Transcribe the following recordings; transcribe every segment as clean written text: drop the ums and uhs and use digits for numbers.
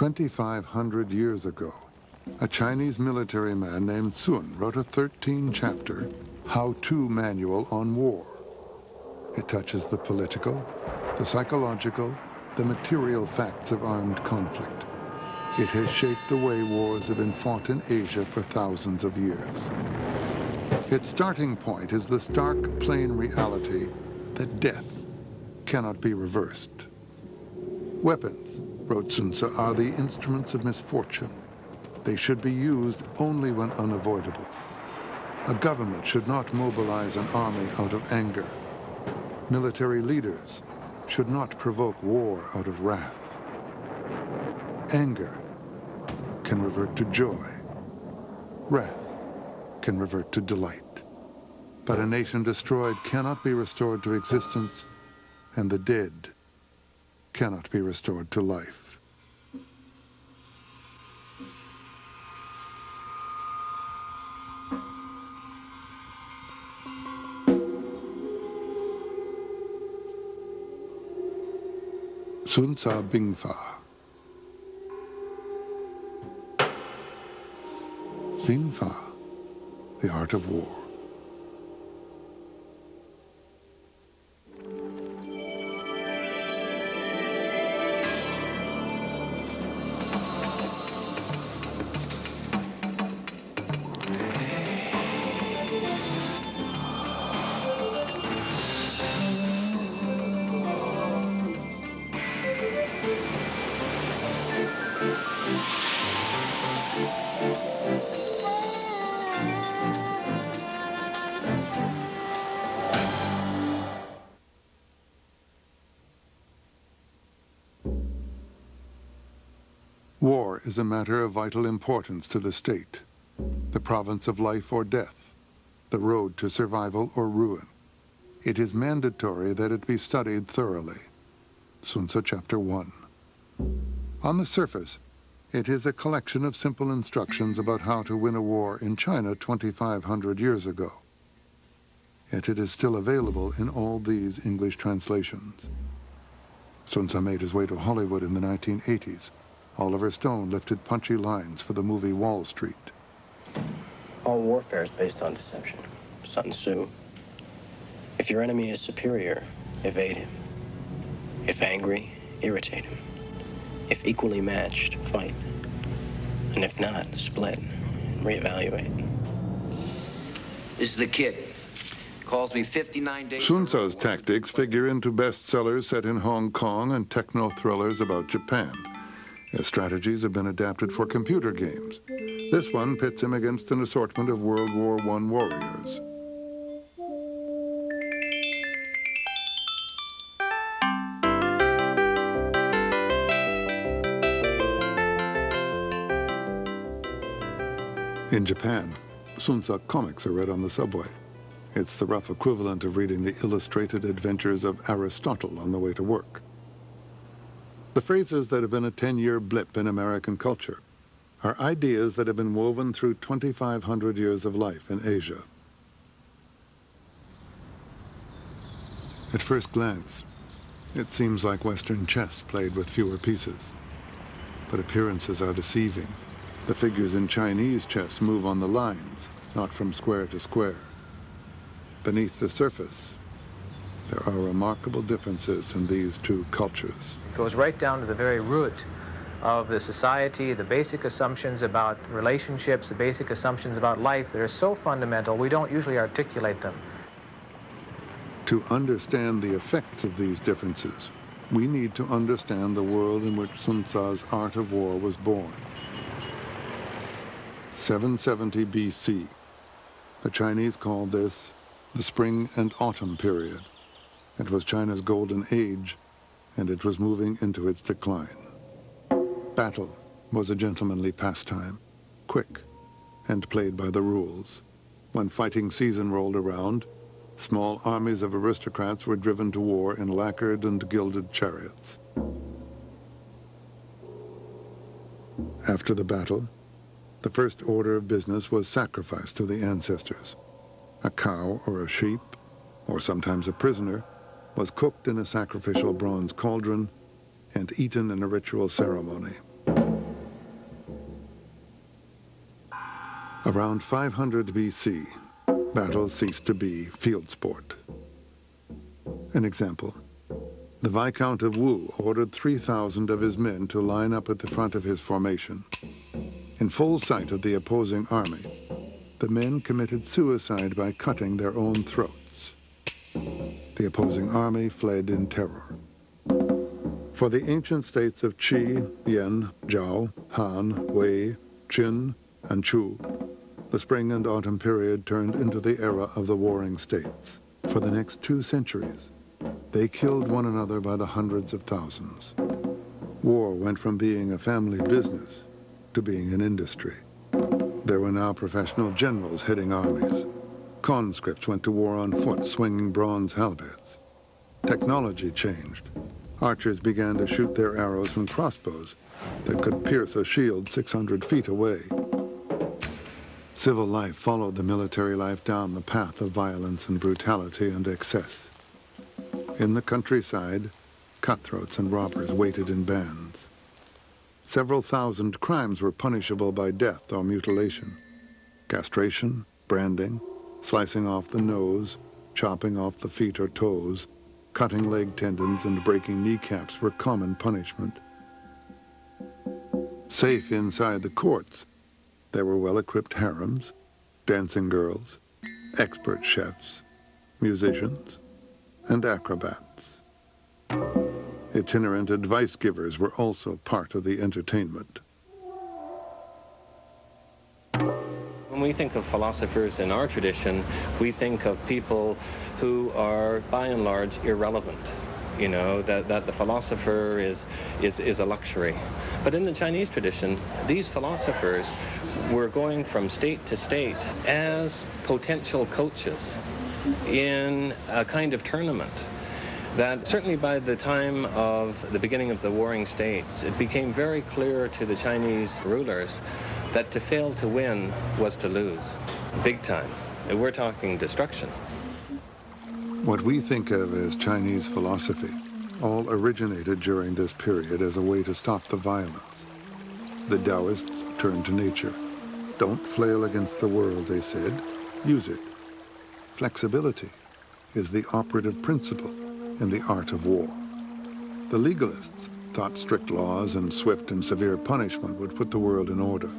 2,500 years ago, a Chinese military man named Sun wrote a 13-chapter how-to manual on war. It touches the political, the psychological, the material facts of armed conflict. It has shaped the way wars have been fought in Asia for thousands of years. Its starting point is the stark, plain reality that death cannot be reversed. Weapons, wrote Sun Tzu, are the instruments of misfortune. They should be used only when unavoidable. A government should not mobilize an army out of anger. Military leaders should not provoke war out of wrath. Anger can revert to joy. Wrath can revert to delight. But a nation destroyed cannot be restored to existence, and the dead cannot be restored to life. Sun Tzu Bing Fa. Bing Fa, the art of war. War is a matter of vital importance to the state, the province of life or death, the road to survival or ruin. It is mandatory that it be studied thoroughly. Sun Tzu Chapter 1. On the surface, it is a collection of simple instructions about how to win a war in China 2,500 years ago. Yet it is still available in all these English translations. Sun Tzu made his way to Hollywood in the 1980s. Oliver Stone lifted punchy lines for the movie Wall Street. All warfare is based on deception. Sun Tzu. If your enemy is superior, evade him. If angry, irritate him. If equally matched, fight. And if not, split and reevaluate. This is the kid. Calls me 59 days. Sun Tzu's tactics figure into bestsellers set in Hong Kong and techno-thrillers about Japan. His strategies have been adapted for computer games. This one pits him against an assortment of World War I warriors. In Japan, Sun Tzu comics are read on the subway. It's the rough equivalent of reading the illustrated adventures of Aristotle on the way to work. The phrases that have been a 10-year blip in American culture are ideas that have been woven through 2,500 years of life in Asia. At first glance, it seems like Western chess played with fewer pieces. But appearances are deceiving. The figures in Chinese chess move on the lines, not from square to square. Beneath the surface, there are remarkable differences in these two cultures. It goes right down to the very root of the society, the basic assumptions about relationships, the basic assumptions about life that are so fundamental, we don't usually articulate them. To understand the effects of these differences, we need to understand the world in which Sun Tzu's art of war was born. 770 BC. The Chinese called this the Spring and Autumn period. It was China's golden age, and it was moving into its decline. Battle was a gentlemanly pastime, quick, and played by the rules. When fighting season rolled around, small armies of aristocrats were driven to war in lacquered and gilded chariots. After the battle, the first order of business was sacrifice to the ancestors. A cow or a sheep, or sometimes a prisoner, was cooked in a sacrificial bronze cauldron and eaten in a ritual ceremony. Around 500 BC, battles ceased to be field sport. An example, the Viscount of Wu ordered 3,000 of his men to line up at the front of his formation. In full sight of the opposing army, the men committed suicide by cutting their own throats. The opposing army fled in terror. For the ancient states of Qi, Yan, Zhao, Han, Wei, Qin, and Chu, the spring and autumn period turned into the era of the warring states. For the next 2 centuries, they killed one another by the hundreds of thousands. War went from being a family business to being an industry. There were now professional generals heading armies. Conscripts went to war on foot, swinging bronze halberds. Technology changed. Archers began to shoot their arrows from crossbows that could pierce a shield 600 feet away. Civil life followed the military life down the path of violence and brutality and excess. In the countryside, cutthroats and robbers waited in bands. Several thousand crimes were punishable by death or mutilation. Castration, branding, slicing off the nose, chopping off the feet or toes, cutting leg tendons and breaking kneecaps were common punishment. Safe inside the courts, there were well-equipped harems, dancing girls, expert chefs, musicians, and acrobats. Itinerant advice givers were also part of the entertainment. When we think of philosophers in our tradition, we think of people who are, by and large, irrelevant. You know, that the philosopher is a luxury. But in the Chinese tradition, these philosophers were going from state to state as potential coaches in a kind of tournament. That certainly by the time of the beginning of the Warring States, it became very clear to the Chinese rulers that to fail to win was to lose, big time. And we're talking destruction. What we think of as Chinese philosophy all originated during this period as a way to stop the violence. The Taoists turned to nature. Don't flail against the world, they said. Use it. Flexibility is the operative principle in the art of war. The legalists thought strict laws and swift and severe punishment would put the world in order.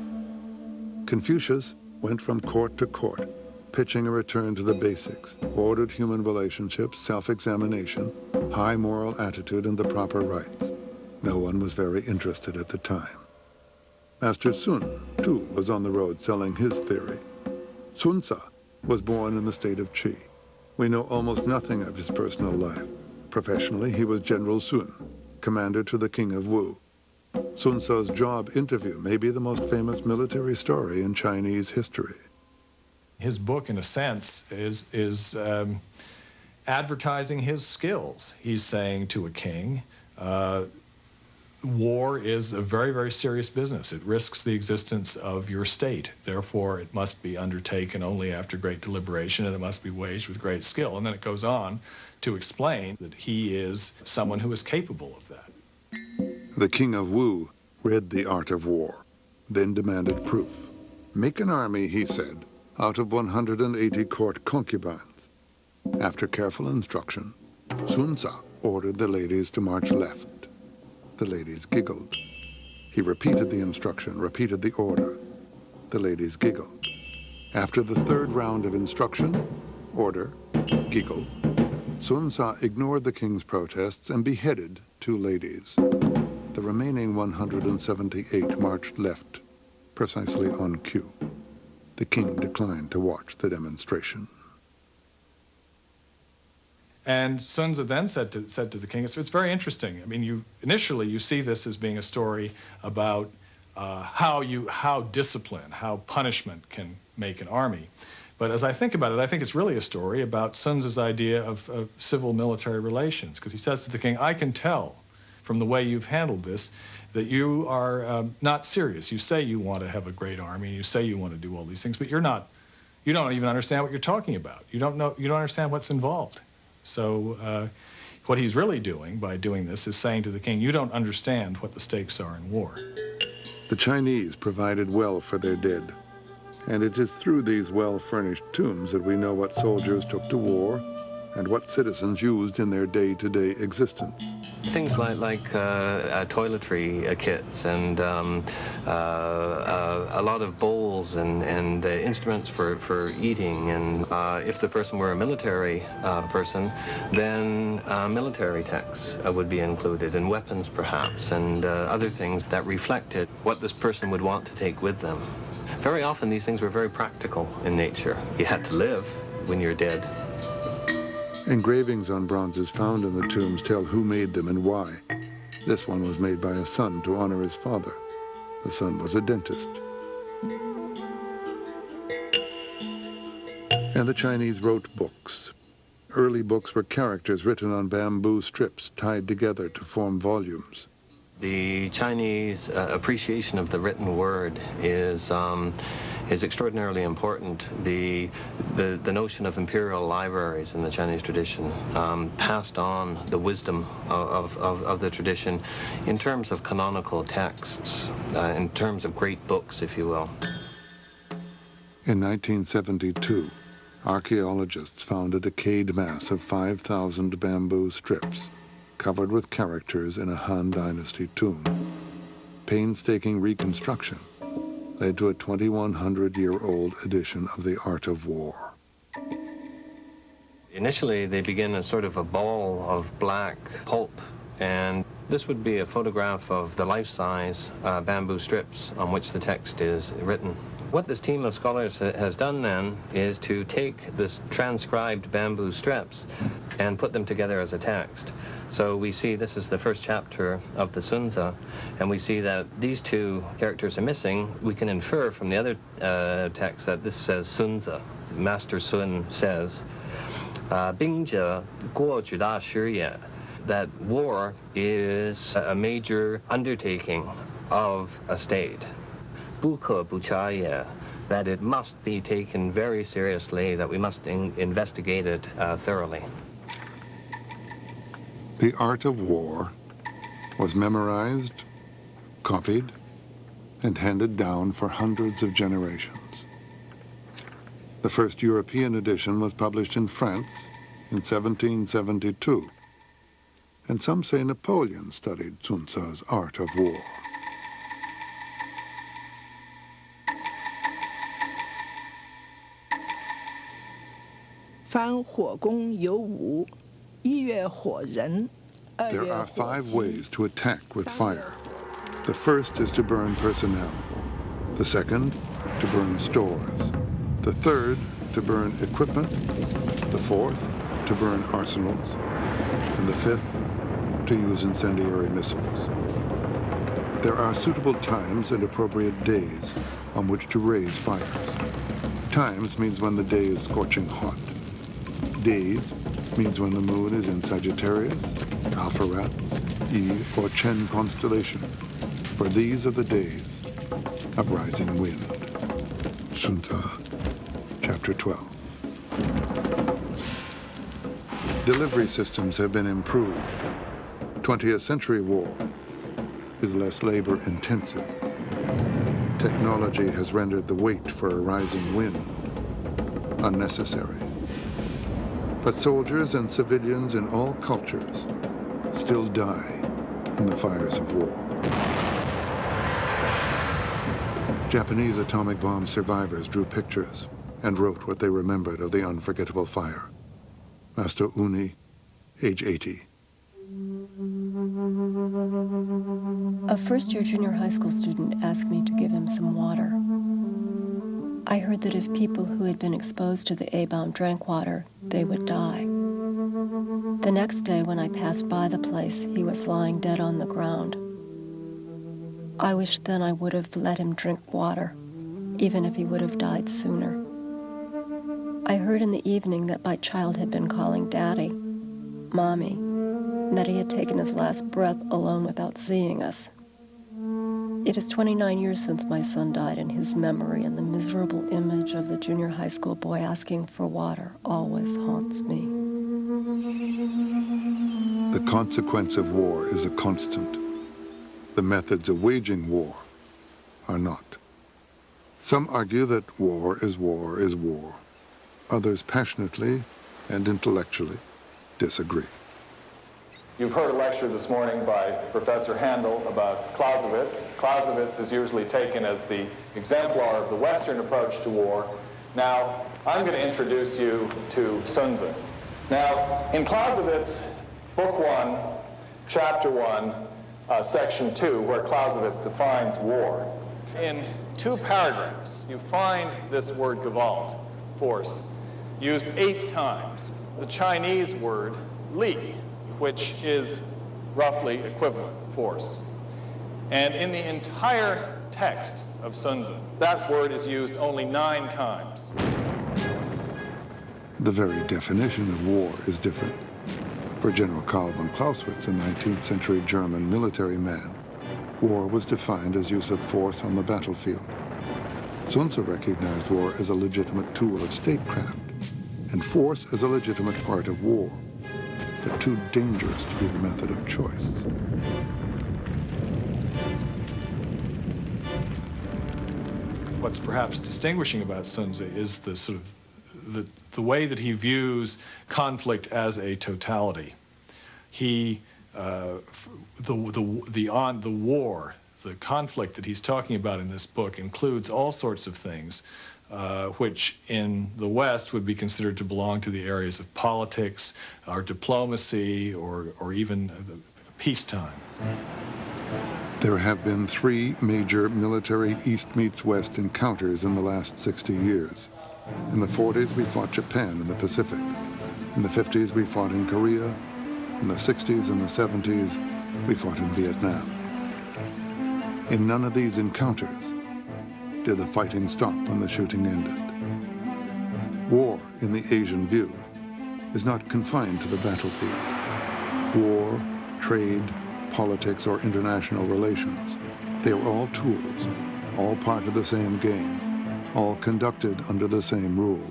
Confucius went from court to court, pitching a return to the basics, ordered human relationships, self-examination, high moral attitude, and the proper rights. No one was very interested at the time. Master Sun, too, was on the road selling his theory. Sun Tzu was born in the state of Qi. We know almost nothing of his personal life. Professionally, he was General Sun, commander to the King of Wu. Sun Tzu's job interview may be the most famous military story in Chinese history. His book, in a sense, is advertising his skills. He's saying to a king, war is a very, very serious business. It risks the existence of your state. Therefore, it must be undertaken only after great deliberation, and it must be waged with great skill. And then it goes on to explain that he is someone who is capable of that. The King of Wu read the art of war, then demanded proof. Make an army, he said, out of 180 court concubines. After careful instruction, Sun Tzu ordered the ladies to march left. The ladies giggled. He repeated the instruction, repeated the order. The ladies giggled. After the third round of instruction, order, giggle, Sun Tzu ignored the king's protests and beheaded 2 ladies. The remaining 178 marched left, precisely on cue. The king declined to watch the demonstration. And Sun Tzu then said to the king, it's very interesting. I mean, initially you see this as being a story about how discipline, how punishment can make an army. But as I think about it, I think it's really a story about Sun Tzu's idea of civil-military relations, because he says to the king, I can tell from the way you've handled this that you are not serious. You say you want to have a great army, you say you want to do all these things, but you don't even understand what you're talking about. You don't understand what's involved. So what he's really doing by doing this is saying to the king, you don't understand what the stakes are in war. The Chinese provided well for their dead. And it is through these well-furnished tombs that we know what soldiers took to war and what citizens used in their day-to-day existence. Things like toiletry kits and a lot of bowls and instruments for eating. And if the person were a military person, then military texts would be included, and weapons perhaps, and other things that reflected what this person would want to take with them. Very often these things were very practical in nature. You had to live when you're dead. Engravings on bronzes found in the tombs tell who made them and why. This one was made by a son to honor his father. The son was a dentist. And the Chinese wrote books. Early books were characters written on bamboo strips tied together to form volumes. The Chinese appreciation of the written word is extraordinarily important. The notion of imperial libraries in the Chinese tradition passed on the wisdom of the tradition in terms of canonical texts, in terms of great books, if you will. In 1972, archaeologists found a decayed mass of 5,000 bamboo strips covered with characters in a Han Dynasty tomb. Painstaking reconstruction led to a 2,100-year-old edition of The Art of War. Initially, they begin as sort of a ball of black pulp, and this would be a photograph of the life-size bamboo strips on which the text is written. What this team of scholars has done then is to take this transcribed bamboo strips and put them together as a text. So we see this is the first chapter of the Sunzi, and we see that these two characters are missing. We can infer from the other text that this says Sunzi. Master Sun says, 兵者国之大事也, that war is a major undertaking of a state. 不可不察也, that it must be taken very seriously, that we must investigate it thoroughly. The Art of War was memorized, copied, and handed down for hundreds of generations. The first European edition was published in France in 1772, and some say Napoleon studied Sun Tzu's Art of War. 凡火攻有五，一月火人，二 There 月 are 火 5 鸡 ways to attack with fire. The first is to burn personnel. The second, to burn stores. The third, to burn equipment. The fourth, to burn arsenals. And the fifth, to use incendiary missiles. There are suitable times and appropriate days on which to raise fires. Times means when the day is scorching hot. Days means when the moon is in Sagittarius, Alpharat, Eve, or Chen constellation, for these are the days of rising wind. Sun Tzu, Chapter 12. Delivery systems have been improved. 20th century war is less labor-intensive. Technology has rendered the wait for a rising wind unnecessary. But soldiers and civilians in all cultures still die in the fires of war. Japanese atomic bomb survivors drew pictures and wrote what they remembered of the unforgettable fire. Master Uni, age 80. A first-year junior high school student asked me to give him some water. I heard that if people who had been exposed to the A-bomb drank water, they would die. The next day, when I passed by the place, he was lying dead on the ground. I wished then I would have let him drink water, even if he would have died sooner. I heard in the evening that my child had been calling Daddy, Mommy, and that he had taken his last breath alone without seeing us. It is 29 years since my son died, and his memory and the miserable image of the junior high school boy asking for water always haunts me. The consequence of war is a constant. The methods of waging war are not. Some argue that war is war is war. Others passionately and intellectually disagree. You've heard a lecture this morning by Professor Handel about Clausewitz. Clausewitz is usually taken as the exemplar of the Western approach to war. Now, I'm going to introduce you to Sun Tzu. Now, in Clausewitz, Book 1, Chapter 1, Section 2, where Clausewitz defines war, in 2 paragraphs, you find this word Gewalt, force, used 8 times. The Chinese word li, which is roughly equivalent, force. And in the entire text of Sun Tzu, that word is used only 9 times. The very definition of war is different. For General Karl von Clausewitz, a 19th century German military man, war was defined as use of force on the battlefield. Sun Tzu recognized war as a legitimate tool of statecraft, and force as a legitimate part of war, but too dangerous to be the method of choice. What's perhaps distinguishing about Sun Tzu is the sort of the way that he views conflict as a totality. He, the war, the conflict that he's talking about in this book includes all sorts of things, which in the West would be considered to belong to the areas of politics, or diplomacy, or even peacetime. There have been 3 major military East meets West encounters in the last 60 years. In the 40s, we fought Japan in the Pacific. In the 50s, we fought in Korea. In the 60s and the 70s, we fought in Vietnam. In none of these encounters did the fighting stop when the shooting ended. War, in the Asian view, is not confined to the battlefield. War, trade, politics, or international relations, they are all tools, all part of the same game, all conducted under the same rules.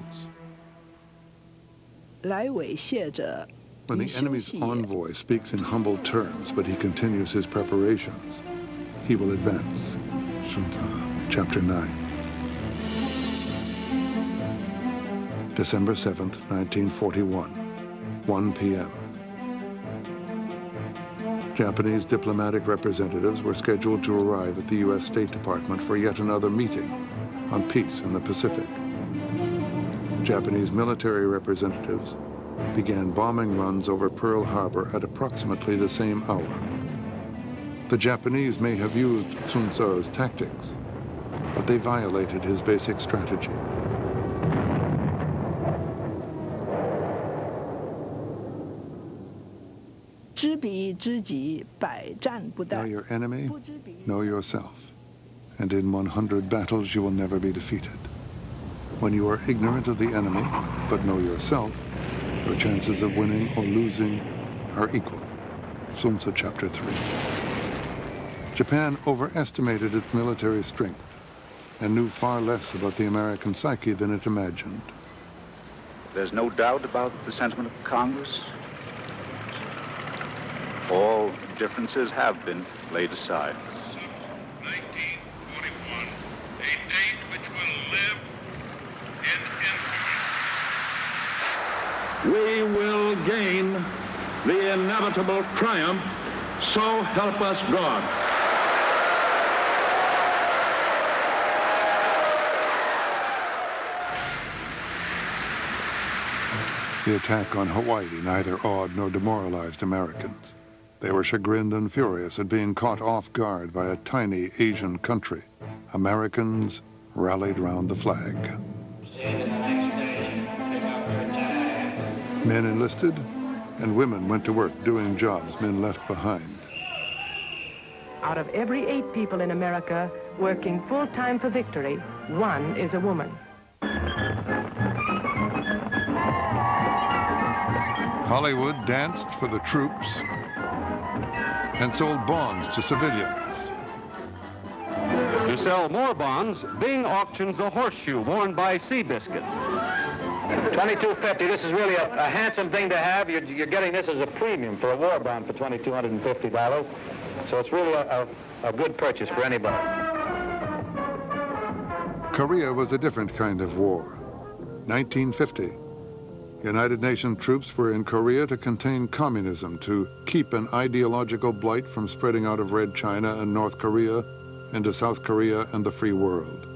When the enemy's envoy speaks in humble terms, but he continues his preparations, he will advance. Sun Tzu, Chapter 9. December 7th, 1941, 1 p.m. Japanese diplomatic representatives were scheduled to arrive at the U.S. State Department for yet another meeting on peace in the Pacific. Japanese military representatives began bombing runs over Pearl Harbor at approximately the same hour. The Japanese may have used Sun Tzu's tactics, but they violated his basic strategy. Know your enemy, know yourself. And in 100 battles, you will never be defeated. When you are ignorant of the enemy, but know yourself, your chances of winning or losing are equal. Sun Tzu, Chapter 3. Japan overestimated its military strength and knew far less about the American psyche than it imagined. There's no doubt about the sentiment of Congress. All differences have been laid aside. 1941, a date which will live in infamy. We will gain the inevitable triumph, so help us God. The attack on Hawaii neither awed nor demoralized Americans. They were chagrined and furious at being caught off guard by a tiny Asian country. Americans rallied round the flag. Men enlisted, and women went to work doing jobs men left behind. Out of every 8 people in America working full-time for victory, 1 is a woman. Hollywood danced for the troops and sold bonds to civilians. To sell more bonds, Bing auctions a horseshoe worn by Seabiscuit. $22.50. This is really a handsome thing to have. You're getting this as a premium for a war bond for $2,250. So it's really a good purchase for anybody. Korea was a different kind of war. 1950. United Nations troops were in Korea to contain communism, to keep an ideological blight from spreading out of Red China and North Korea into South Korea and the free world.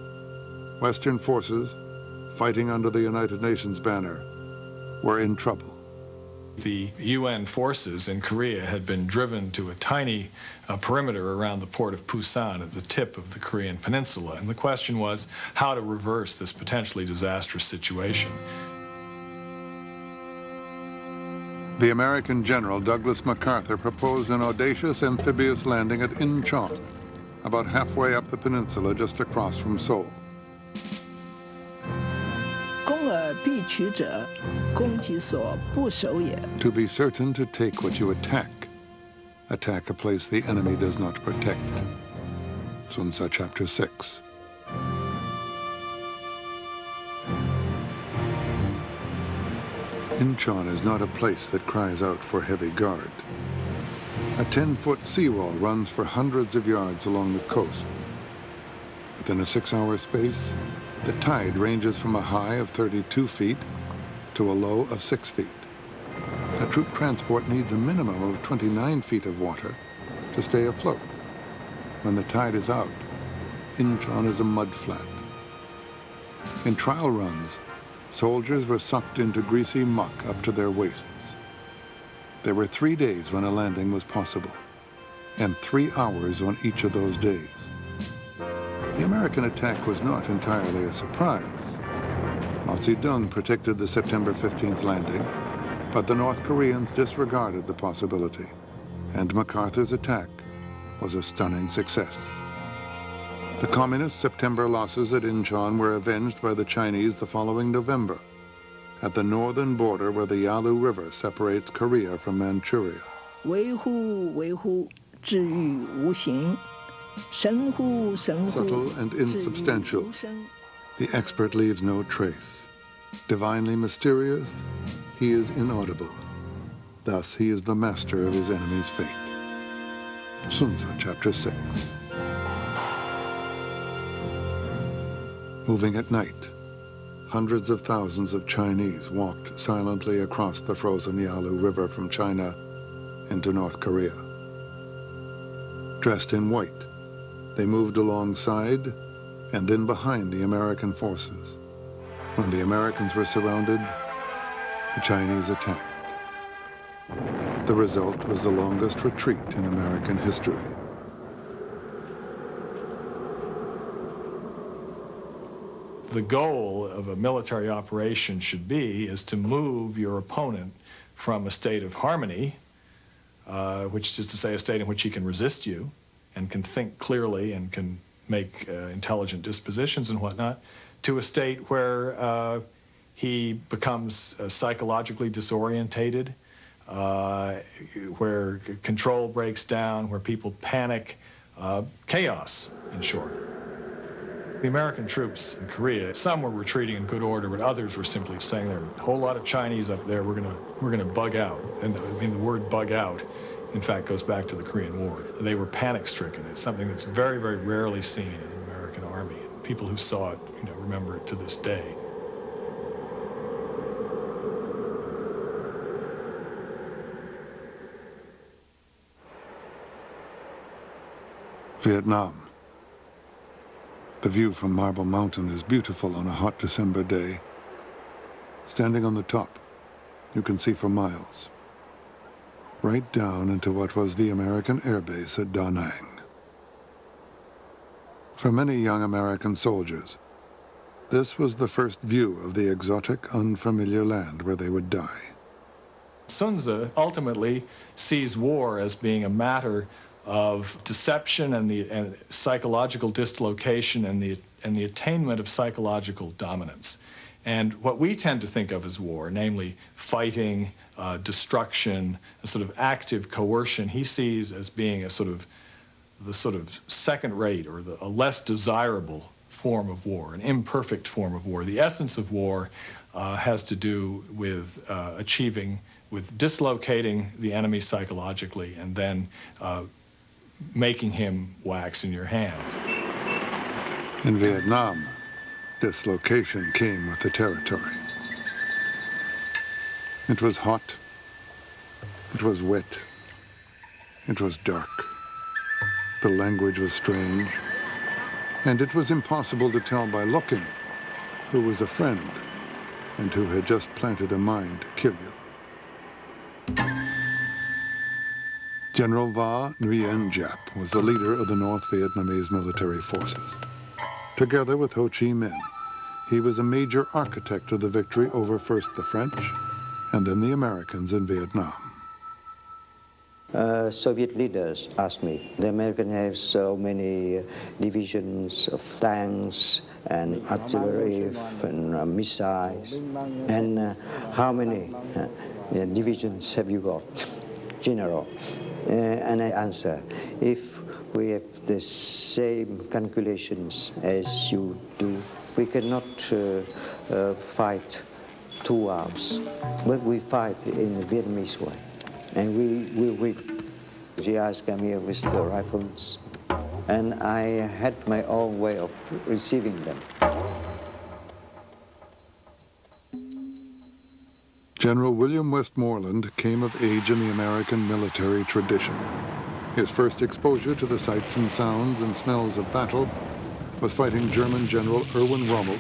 Western forces, fighting under the United Nations banner, were in trouble. The UN forces in Korea had been driven to a tiny perimeter around the port of Busan at the tip of the Korean peninsula, and the question was how to reverse this potentially disastrous situation. The American General Douglas MacArthur proposed an audacious amphibious landing at Incheon, about halfway up the peninsula just across from Seoul. 攻而必取者，攻其所不守也。 To be certain to take what you attack, attack a place the enemy does not protect. Sun Tzu, Chapter 6. Incheon is not a place that cries out for heavy guard. A 10-foot seawall runs for hundreds of yards along the coast. Within a 6-hour space, the tide ranges from a high of 32 feet to a low of 6 feet. A troop transport needs a minimum of 29 feet of water to stay afloat. When the tide is out, Incheon is a mud flat. In trial runs, soldiers were sucked into greasy muck up to their waists. There were 3 days when a landing was possible, and 3 hours on each of those days. The American attack was not entirely a surprise. Mao Zedong predicted the September 15th landing, but the North Koreans disregarded the possibility, and MacArthur's attack was a stunning success. The Communist September losses at Incheon were avenged by the Chinese the following November, at the northern border where the Yalu River separates Korea from Manchuria. 维护，至于无形，神乎。 Subtle and insubstantial, the expert leaves no trace. Divinely mysterious, he is inaudible. Thus, he is the master of his enemy's fate. Sun Tzu, Chapter 6. Moving at night, hundreds of thousands of Chinese walked silently across the frozen Yalu River from China into North Korea. Dressed in white, they moved alongside and then behind the American forces. When the Americans were surrounded, the Chinese attacked. The result was the longest retreat in American history. The goal of a military operation should be is to move your opponent from a state of harmony, which is to say a state in which he can resist you and can think clearly and can make intelligent dispositions and whatnot, to a state where he becomes psychologically disorientated, where control breaks down, where people panic, chaos, in short. The American troops in Korea, some were retreating in good order, but others were simply saying there are a whole lot of Chinese up there, we're gonna bug out. And the word bug out, in fact, goes back to the Korean War. They were panic-stricken. It's something that's very, very rarely seen in an American army. And people who saw it, remember it to this day. Vietnam. The view from Marble Mountain is beautiful on a hot December day. Standing on the top, you can see for miles, right down into what was the American air base at Da Nang. For many young American soldiers, this was the first view of the exotic, unfamiliar land where they would die. Sun Tzu ultimately sees war as being a matter of deception and psychological dislocation and the attainment of psychological dominance. And what we tend to think of as war, namely fighting, destruction, a sort of active coercion, he sees as being the sort of second-rate or a less desirable form of war, an imperfect form of war. The essence of war has to do with with dislocating the enemy psychologically and then making him wax in your hands. In Vietnam, Dislocation came with the territory. It was hot. It was wet. It was dark. The language was strange. And it was impossible to tell by looking who was a friend and who had just planted a mine to kill you. General Va Nguyen Giap was the leader of the North Vietnamese military forces. Together with Ho Chi Minh, he was a major architect of the victory over first the French and then the Americans in Vietnam. Soviet leaders asked me, the Americans have so many divisions of tanks and artillery and missiles, and how many divisions have you got, General? And I answer, if we have the same calculations as you do, we cannot fight 2 hours, but we fight in the Vietnamese way. And we will win. GIs come here with the rifles, and I had my own way of receiving them. General William Westmoreland came of age in the American military tradition. His first exposure to the sights and sounds and smells of battle was fighting German General Erwin Rommel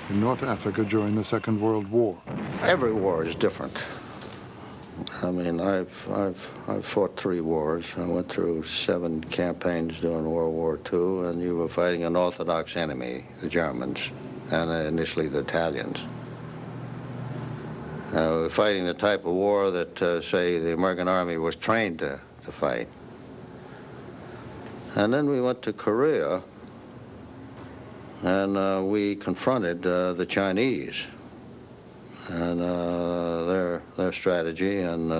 in North Africa during the Second World War. Every war is different. I mean, I've fought 3 wars. I went through 7 campaigns during World War II, and you were fighting an orthodox enemy, the Germans, and initially the Italians. We're fighting the type of war that, say, the American Army was trained to fight. And then we went to Korea, and we confronted the Chinese. And their strategy and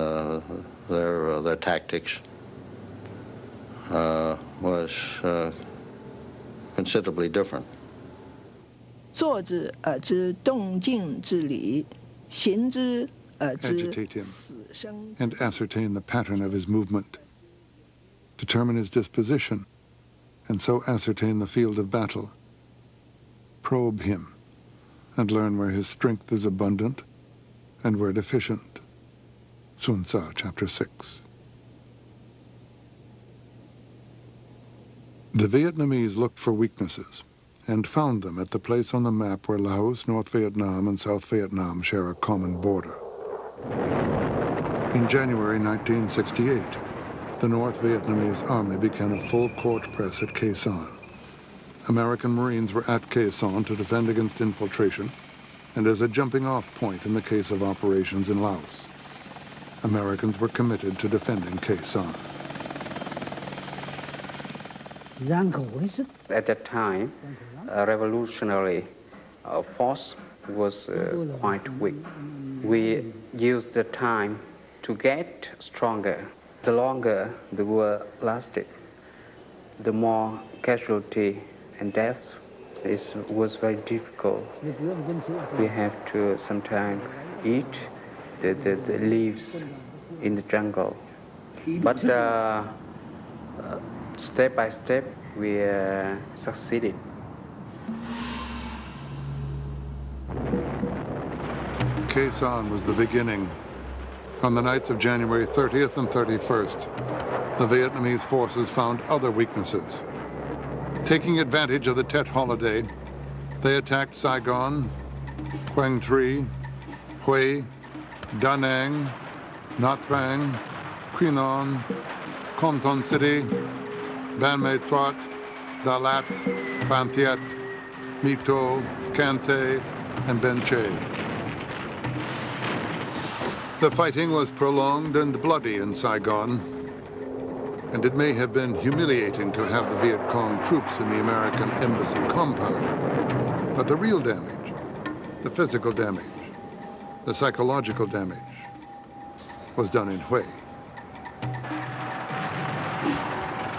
their tactics was considerably different. 坐之之动静之理，行之之 Agitate him 死生。 and ascertain the pattern of his movement, determine his disposition, and so ascertain the field of battle. Probe him and learn where his strength is abundant and where deficient. Sun Tzu, Chapter 6. The Vietnamese looked for weaknesses and found them at the place on the map where Laos, North Vietnam, and South Vietnam share a common border. In January 1968, the North Vietnamese Army began a full court press at Khe Sanh. American Marines were at Khe Sanh to defend against infiltration and as a jumping-off point in the case of operations in Laos. Americans were committed to defending Khe Sanh. At that time, a revolutionary force was quite weak. We used the time to get stronger. The longer the war lasted, the more casualty and death was very difficult. We have to sometimes eat the leaves in the jungle. But step by step, we succeeded. Khe Sanh was the beginning. On the nights of January 30th and 31st, the Vietnamese forces found other weaknesses. Taking advantage of the Tet holiday, they attacked Saigon, Quang Tri, Hue, Da Nang, Nha Trang, Quy Nhon, Con Ton City, Ban Mae Thuot, Da Lat, Phan Thiet, My Tho, Can Tho, and Ben Che. The fighting was prolonged and bloody in Saigon, and it may have been humiliating to have the Viet Cong troops in the American embassy compound. But the real damage, the physical damage, the psychological damage, was done in Hue.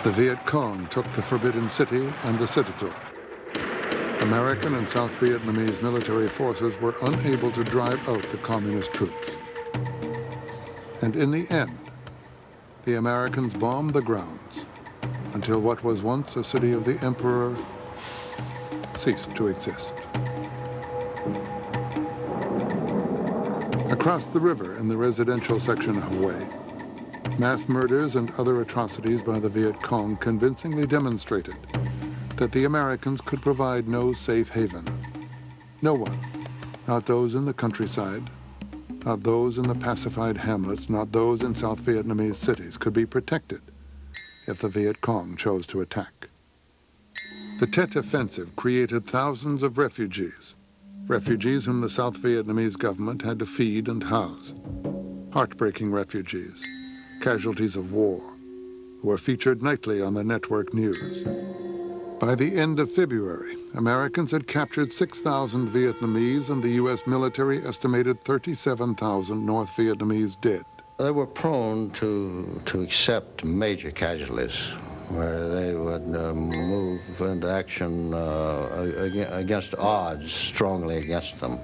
The Viet Cong took the Forbidden City and the Citadel. American and South Vietnamese military forces were unable to drive out the communist troops. And in the end, the Americans bombed the grounds until what was once a city of the emperor ceased to exist. Across the river in the residential section of Hue, mass murders and other atrocities by the Viet Cong convincingly demonstrated that the Americans could provide no safe haven. No one, not those in the countryside, not those in the pacified hamlets, not those in South Vietnamese cities, could be protected if the Viet Cong chose to attack. The Tet Offensive created thousands of refugees whom the South Vietnamese government had to feed and house. Heartbreaking refugees, casualties of war, who were featured nightly on the network news. By the end of February, Americans had captured 6,000 Vietnamese, and the U.S. military estimated 37,000 North Vietnamese dead. They were prone to accept major casualties, where they would move into action against odds, strongly against them.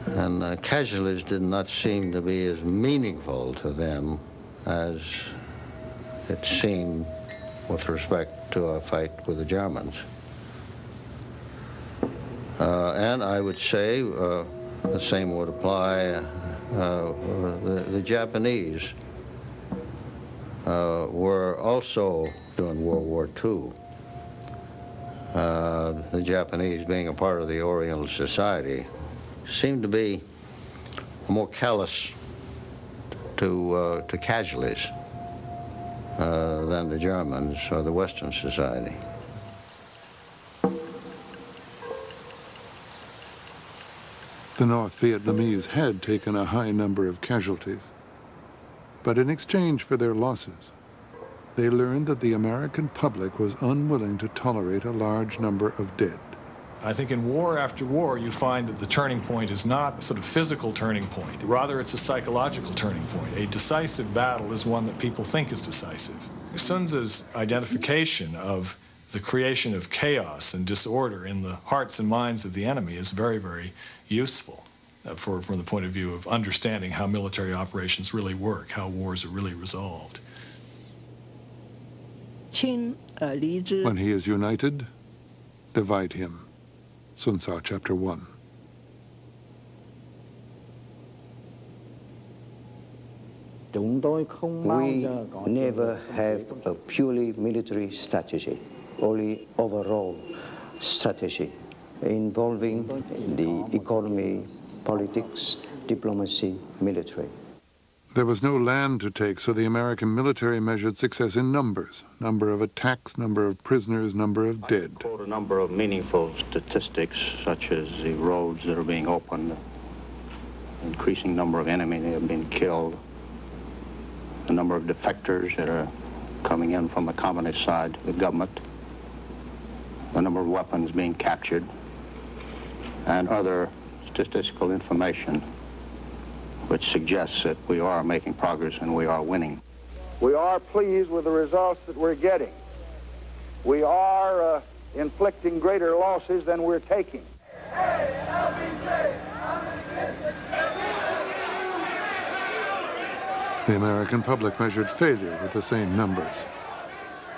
And casualties did not seem to be as meaningful to them as it seemed with respect to a fight with the Germans. And I would say the same would apply the Japanese were also during World War II. The Japanese, being a part of the Oriental Society, seemed to be more callous to casualties than the Germans or the Western Society. The North Vietnamese had taken a high number of casualties, but in exchange for their losses, they learned that the American public was unwilling to tolerate a large number of dead. I think in war after war, you find that the turning point is not a sort of physical turning point. Rather, it's a psychological turning point. A decisive battle is one that people think is decisive. Sun Tzu's identification of the creation of chaos and disorder in the hearts and minds of the enemy is very, very useful from the point of view of understanding how military operations really work, how wars are really resolved. When he is united, divide him. Sun Tzu, Chapter 1. We never have a purely military strategy, only overall strategy involving the economy, politics, diplomacy, military. There was no land to take, so the American military measured success in numbers. Number of attacks, number of prisoners, number of dead. I quote a number of meaningful statistics, such as the roads that are being opened, increasing number of enemy that have been killed, the number of defectors that are coming in from the communist side to the government, the number of weapons being captured, and other statistical information which suggests that we are making progress and we are winning. We are pleased with the results that we're getting. We are inflicting greater losses than we're taking. The American public measured failure with the same numbers.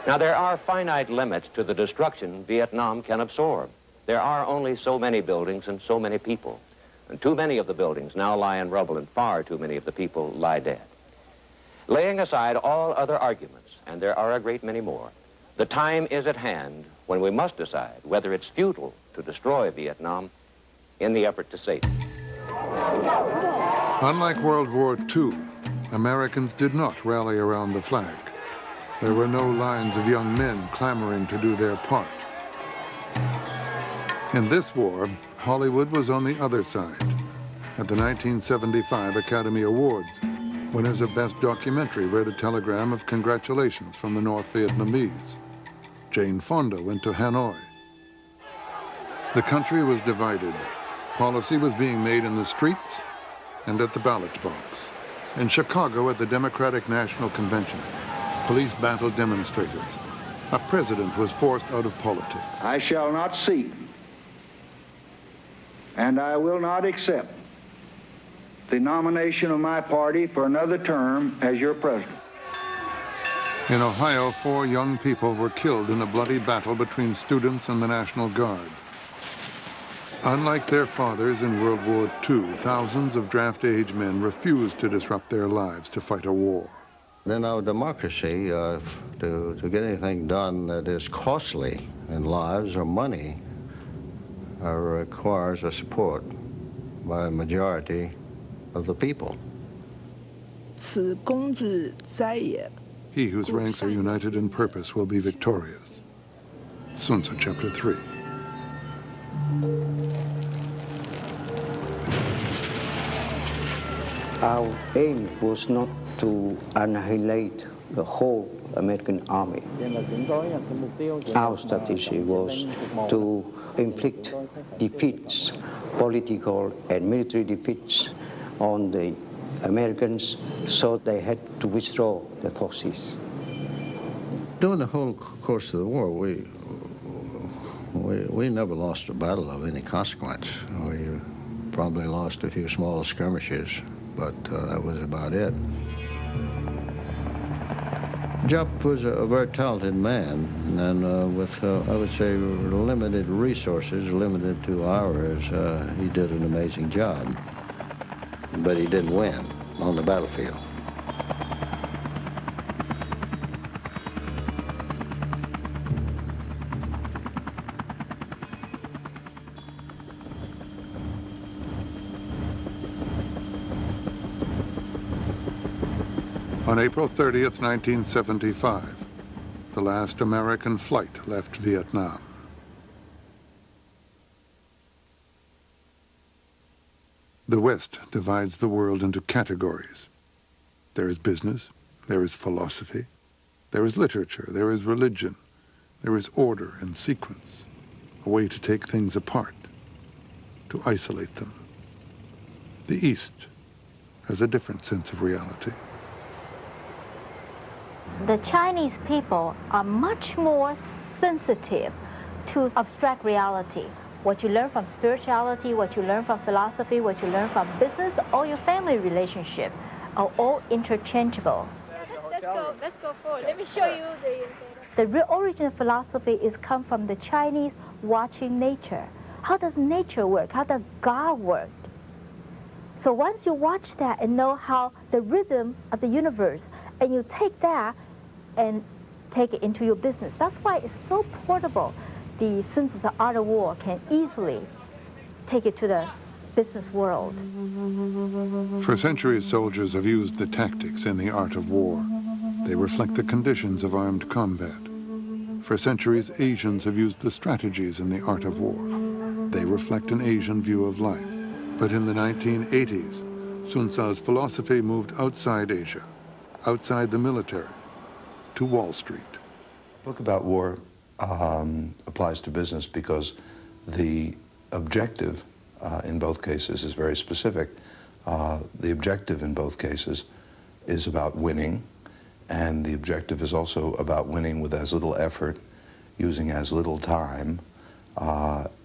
Now, there are finite limits to the destruction Vietnam can absorb. There are only so many buildings and so many people. And too many of the buildings now lie in rubble, and far too many of the people lie dead. Laying aside all other arguments, and there are a great many more, the time is at hand when we must decide whether it's futile to destroy Vietnam in the effort to save it. Unlike World War II, Americans did not rally around the flag. There were no lines of young men clamoring to do their part. In this war, Hollywood was on the other side. At the 1975 Academy Awards, winners of Best Documentary read a telegram of congratulations from the North Vietnamese. Jane Fonda went to Hanoi. The country was divided. Policy was being made in the streets and at the ballot box. In Chicago at the Democratic National Convention, police battled demonstrators. A president was forced out of politics. I shall not seek, and I will not accept the nomination of my party for another term as your president. In Ohio, 4 young people were killed in a bloody battle between students and the National Guard. Unlike their fathers in World War II, thousands of draft-age men refused to disrupt their lives to fight a war. In our democracy, to get anything done that is costly in lives or money requires a support by a majority of the people. 此公之在也. He whose ranks are united in purpose will be victorious. Sun Tzu, Chapter 3. Our aim was not to annihilate the whole American army. Our strategy was to inflict defeats, political and military defeats, on the Americans, so they had to withdraw their forces. During the whole course of the war, we never lost a battle of any consequence. We probably lost a few small skirmishes, but that was about it. Jup was a very talented man, and with, I would say, limited resources, limited to ours, he did an amazing job. But he didn't win on the battlefield. On April 30th, 1975, the last American flight left Vietnam. The West divides the world into categories. There is business, there is philosophy, there is literature, there is religion, there is order and sequence, a way to take things apart, to isolate them. The East has a different sense of reality. The Chinese people are much more sensitive to abstract reality. What you learn from spirituality, what you learn from philosophy, what you learn from business, all your family relationship are all interchangeable. Let's go forward. Let me show you The real origin of philosophy is come from the Chinese watching nature. How does nature work? How does God work? So once you watch that and know how the rhythm of the universe, and you take that and take it into your business. That's why it's so portable. The Sun Tzu's Art of War can easily take it to the business world. For centuries, soldiers have used the tactics in the art of war. They reflect the conditions of armed combat. For centuries, Asians have used the strategies in the art of war. They reflect an Asian view of life. But in the 1980s, Sun Tzu's philosophy moved outside Asia, outside the military, to Wall Street. The book about war applies to business because the objective in both cases is very specific. The objective in both cases is about winning, and the objective is also about winning with as little effort, using as little time,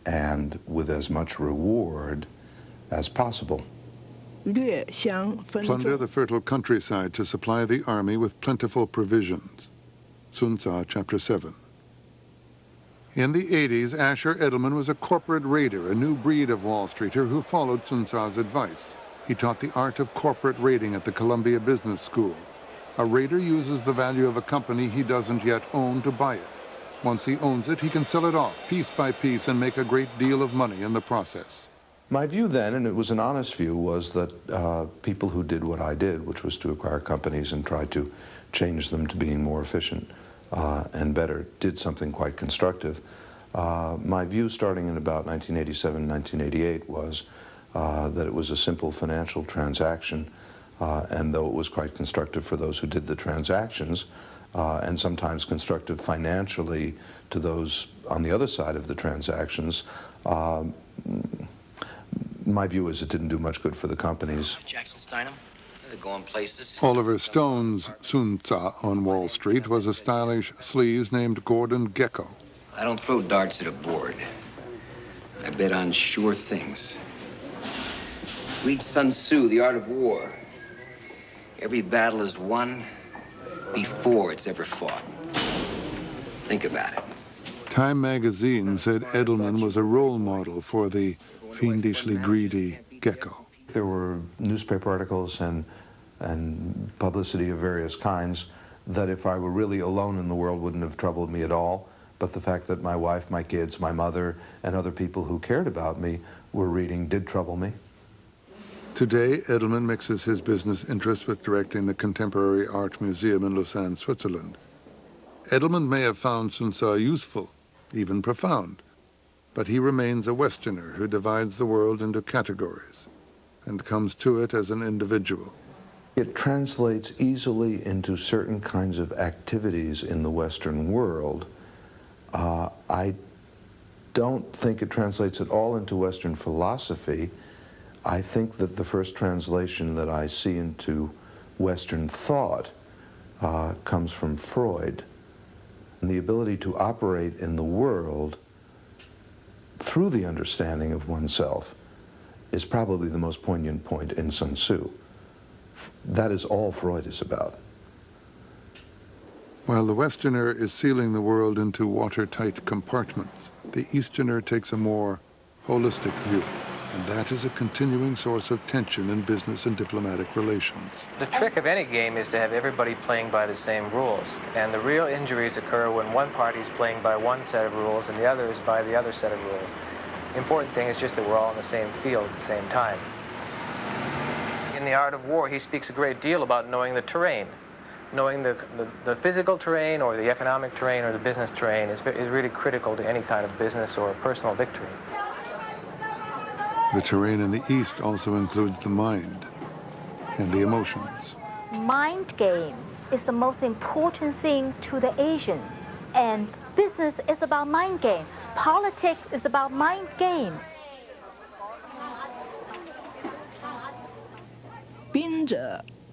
and with as much reward as possible. Plunder the fertile countryside to supply the army with plentiful provisions. Sun Tzu, Chapter 7. In the 80s, Asher Edelman was a corporate raider, a new breed of Wall Streeter who followed Sun Tzu's advice. He taught the art of corporate raiding at the Columbia Business School. A raider uses the value of a company he doesn't yet own to buy it. Once he owns it, he can sell it off piece by piece and make a great deal of money in the process. My view then, and it was an honest view, was that people who did what I did, which was to acquire companies and try to change them to being more efficient and better, did something quite constructive. My view starting in about 1987, 1988 was that it was a simple financial transaction, and though it was quite constructive for those who did the transactions, and sometimes constructive financially to those on the other side of the transactions, my view is it didn't do much good for the companies. Jackson Steinem, they're going places. Oliver Stone's Sun Tzu on Wall Street was a stylish sleaze named Gordon Gekko. I don't throw darts at a board. I bet on sure things. Read Sun Tzu, The Art of War. Every battle is won before it's ever fought. Think about it. Time magazine said Edelman was a role model for the fiendishly greedy gecko. There were newspaper articles and publicity of various kinds that if I were really alone in the world wouldn't have troubled me at all. But the fact that my wife, my kids, my mother, and other people who cared about me were reading did trouble me. Today, Edelman mixes his business interests with directing the Contemporary Art Museum in Lausanne, Switzerland. Edelman may have found Sun Ce useful, even profound, but he remains a Westerner who divides the world into categories and comes to it as an individual. It translates easily into certain kinds of activities in the Western world. I don't think it translates at all into Western philosophy. I think that the first translation that I see into Western thought comes from Freud. And the ability to operate in the world through the understanding of oneself is probably the most poignant point in Sun Tzu. That is all Freud is about. While the Westerner is sealing the world into watertight compartments, the Easterner takes a more holistic view, and that is a continuing source of tension in business and diplomatic relations. The trick of any game is to have everybody playing by the same rules, and the real injuries occur when one party is playing by one set of rules and the other is by the other set of rules. The important thing is just that we're all in the same field at the same time. In The Art of War, he speaks a great deal about knowing the terrain. Knowing the physical terrain or the economic terrain or the business terrain is really critical to any kind of business or personal victory. The terrain in the East also includes the mind and the emotions. Mind game is the most important thing to the Asian. And business is about mind game. Politics is about mind game.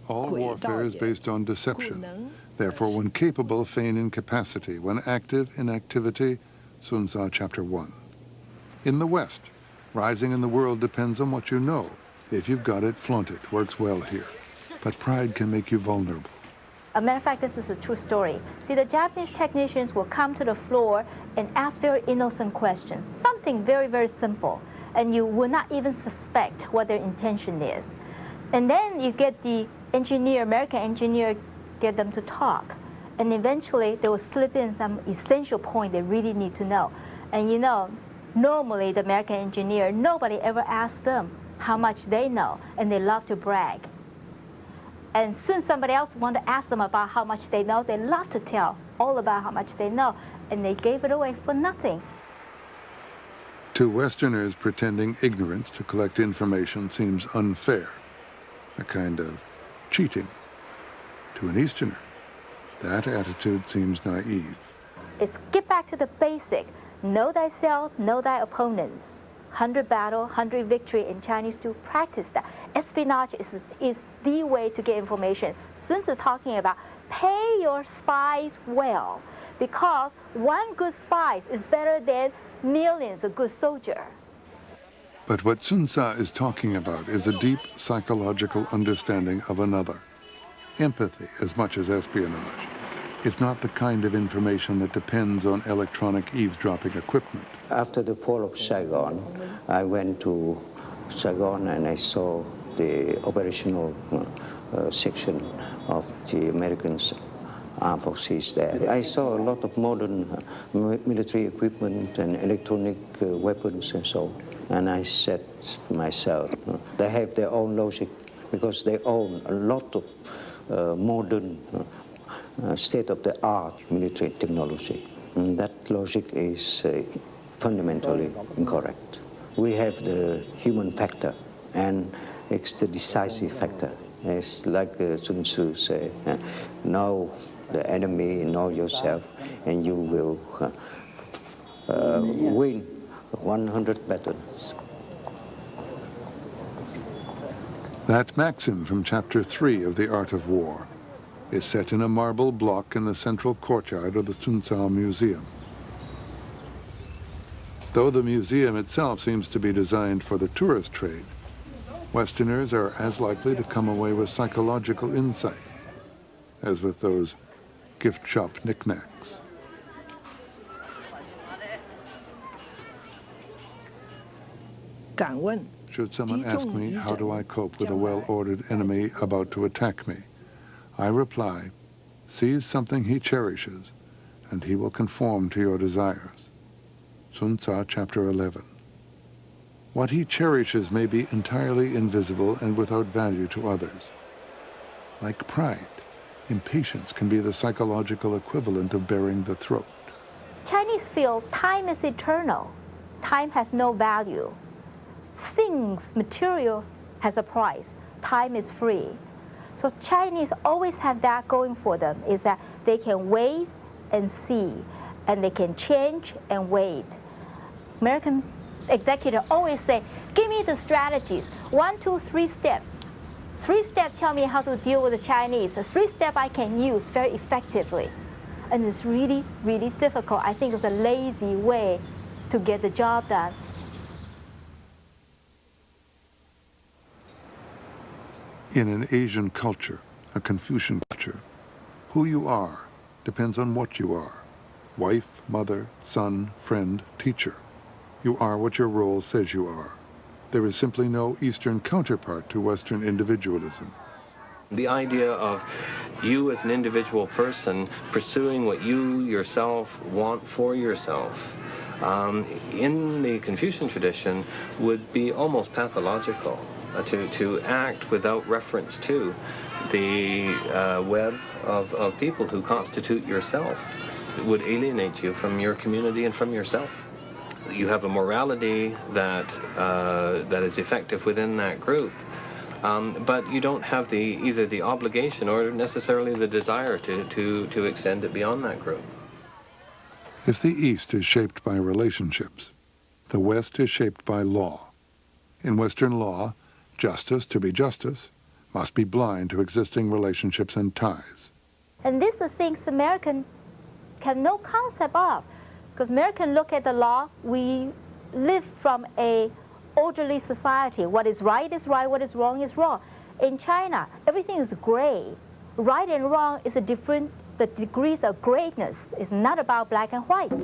All warfare is based on deception. Therefore, when capable, feign incapacity. When active, inactivity. Sun Ce, Chapter 1. In the West, rising in the world depends on what you know. If you've got it, flaunt it. Works well here. But pride can make you vulnerable. As a matter of fact, this is a true story. See, the Japanese technicians will come to the floor and ask very innocent questions. Something very, very simple. And you will not even suspect what their intention is. And then you get the engineer, American engineer, get them to talk. And eventually they will slip in some essential point they really need to know. And you know, normally the American engineer, nobody ever asks them how much they know, and they love to brag. And soon somebody else want to ask them about how much they know, they love to tell all about how much they know, and they gave it away for nothing. To Westerners, pretending ignorance to collect information seems unfair, a kind of cheating. To an Easterner, that attitude seems naive. It's get back to the basic. Know thyself, know thy opponents. 100 battle, 100 victory in Chinese to practice that. Espionage is the way to get information. Sun Tzu is talking about pay your spies well, because one good spy is better than millions of good soldiers. But what Sun Ce is talking about is a deep psychological understanding of another. Empathy as much as espionage. It's not the kind of information that depends on electronic eavesdropping equipment. After the fall of Saigon, I went to Saigon and I saw the operational section of the American armed forces there. I saw a lot of modern military equipment and electronic weapons and so on. And I said to myself, they have their own logic because they own a lot of modern state-of-the-art military technology. And that logic is fundamentally incorrect. We have the human factor, and it's the decisive factor. It's like Sun Tzu say, know the enemy, know yourself, and you will win 100 battles. That maxim from Chapter 3 of The Art of War is set in a marble block in the central courtyard of the Sun Ce Museum. Though the museum itself seems to be designed for the tourist trade, Westerners are as likely to come away with psychological insight as with those gift shop knickknacks. 敢问 Should someone ask me, how do I cope with a well-ordered enemy about to attack me? I reply, seize something he cherishes, and he will conform to your desires. Sun Tzu, chapter 11. What he cherishes may be entirely invisible and without value to others. Like pride, impatience can be the psychological equivalent of baring the throat. Chinese feel time is eternal. Time has no value. Things, materials has a price. Time is free. So Chinese always have that going for them, is that they can wait and see, and they can change and wait. American executives always say, give me the strategies. 1, 2, 3 steps. 3 steps tell me how to deal with the Chinese. 3 steps I can use very effectively. And it's really, really difficult. I think it's a lazy way to get the job done. In an Asian culture, a Confucian culture, who you are depends on what you are. Wife, mother, son, friend, teacher. You are what your role says you are. There is simply no Eastern counterpart to Western individualism. The idea of you as an individual person pursuing what you yourself want for yourself in the Confucian tradition would be almost pathological. To act without reference to the web of people who constitute yourself. It would alienate you from your community and from yourself. You have a morality that is effective within that group, but you don't have either the obligation or necessarily the desire to extend it beyond that group. If the East is shaped by relationships, the West is shaped by law. In Western law, justice, to be justice, must be blind to existing relationships and ties. And these are things Americans have no concept of. Because Americans look at the law, we live from a orderly society. What is right, what is wrong is wrong. In China, everything is gray. Right and wrong is the degrees of greatness is not about black and white.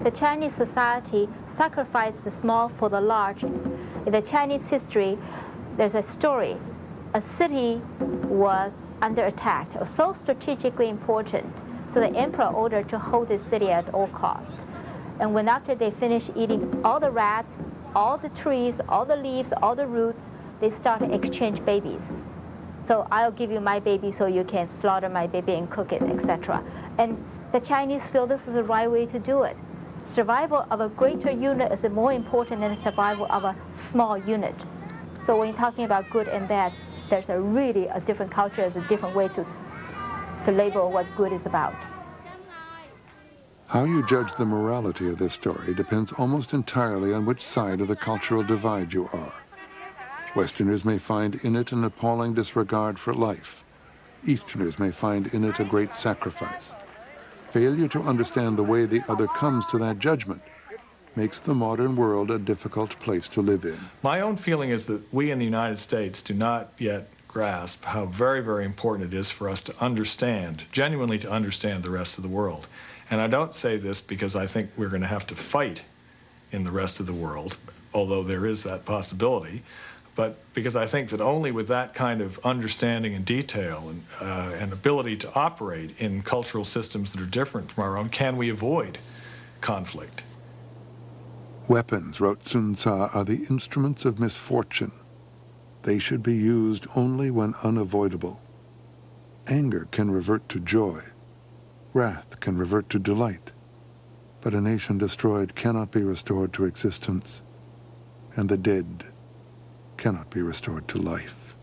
The Chinese society sacrificed the small for the large. In the Chinese history, there's a story. A city was under attack. It was so strategically important. So the emperor ordered to hold this city at all costs. And when after they finished eating all the rats, all the trees, all the leaves, all the roots, they started to exchange babies. So I'll give you my baby so you can slaughter my baby and cook it, etc. And the Chinese feel this is the right way to do it. Survival of a greater unit is more important than the survival of a small unit. So when you're talking about good and bad, there's really a different culture, there's a different way to label what good is about. How you judge the morality of this story depends almost entirely on which side of the cultural divide you are. Westerners may find in it an appalling disregard for life. Easterners may find in it a great sacrifice. Failure to understand the way the other comes to that judgment makes the modern world a difficult place to live in. My own feeling is that we in the United States do not yet grasp how very, very important it is for us to understand, genuinely to understand the rest of the world. And I don't say this because I think we're going to have to fight in the rest of the world, although there is that possibility, but because I think that only with that kind of understanding and detail and ability to operate in cultural systems that are different from our own can we avoid conflict. Weapons, wrote Sun Tzu, are the instruments of misfortune. They should be used only when unavoidable. Anger can revert to joy. Wrath can revert to delight. But a nation destroyed cannot be restored to existence, and the dead cannot be restored to life.